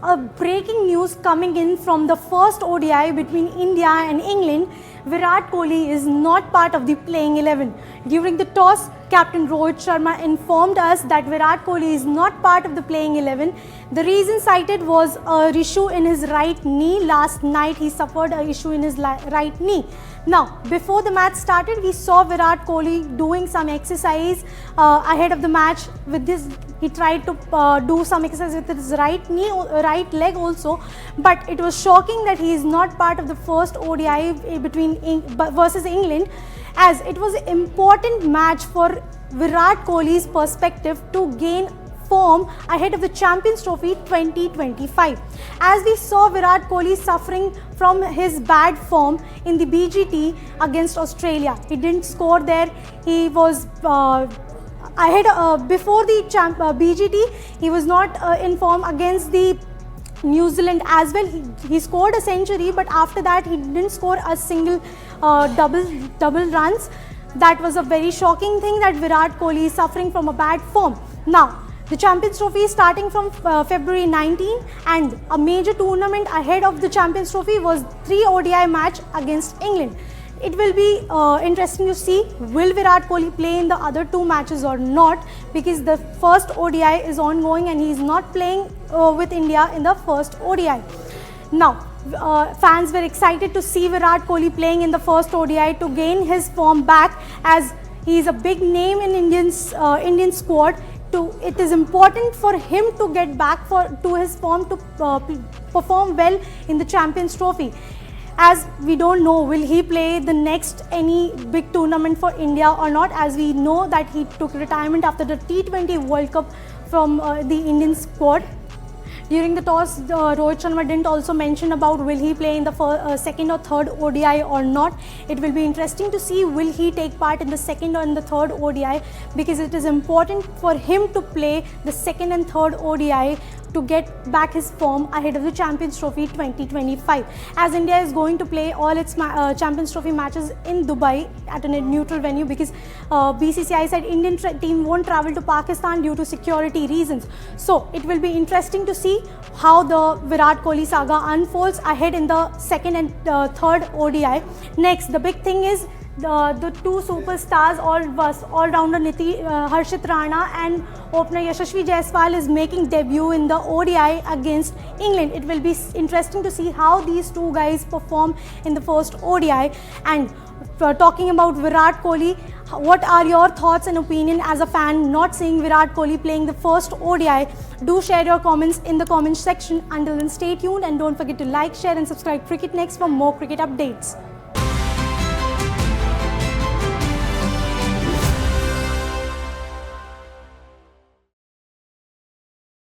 a breaking news coming in from the first ODI between India and England. Virat Kohli is not part of the playing 11. During the toss, Captain Rohit Sharma informed us that Virat Kohli is not part of the playing 11. The reason cited was a issue in his right knee. Last night he suffered an issue in his right knee. Now, before the match started, we saw Virat Kohli doing some exercise ahead of the match. With this, he tried to do some exercise with his right knee, right leg also. But it was shocking that he is not part of the first ODI versus England, as it was an important match for Virat Kohli's perspective to gain form ahead of the Champions Trophy 2025. As we saw Virat Kohli suffering from his bad form in the BGT against Australia. He didn't score there. He was ahead before the BGT. He was not in form against the New Zealand as well. He scored a century, but after that he didn't score a single double runs. That was a very shocking thing, that Virat Kohli is suffering from a bad form. Now, the Champions Trophy is starting from February 19, and a major tournament ahead of the Champions Trophy was 3 ODI match against England. It will be interesting to see will Virat Kohli play in the other 2 matches or not, because the first ODI is ongoing and he is not playing with India in the first ODI. Now, fans were excited to see Virat Kohli playing in the first ODI to gain his form back, as he is a big name in Indian squad. It is important for him to get back to his form to perform well in the Champions Trophy. As we don't know, will he play the next any big tournament for India or not, as we know that he took retirement after the T20 World Cup from the Indian squad. During the toss, Rohit Sharma didn't also mention about will he play in the second or third ODI or not. It will be interesting to see will he take part in the second or in the third ODI, because it is important for him to play the second and third ODI to get back his form ahead of the Champions Trophy 2025. As India is going to play all its Champions Trophy matches in Dubai at a neutral venue, because BCCI said Indian team won't travel to Pakistan due to security reasons. So it will be interesting to see how the Virat Kohli saga unfolds ahead in the second and third ODI. Next, the big thing is the 2 superstars, all-rounder Harshit Rana and opener Yashasvi Jaiswal is making debut in the ODI against England. It will be interesting to see how these 2 guys perform in the first ODI. And talking about Virat Kohli, what are your thoughts and opinion as a fan not seeing Virat Kohli playing the first ODI? Do share your comments in the comments section. Until then, stay tuned and don't forget to like, share and subscribe Cricket Next for more cricket updates.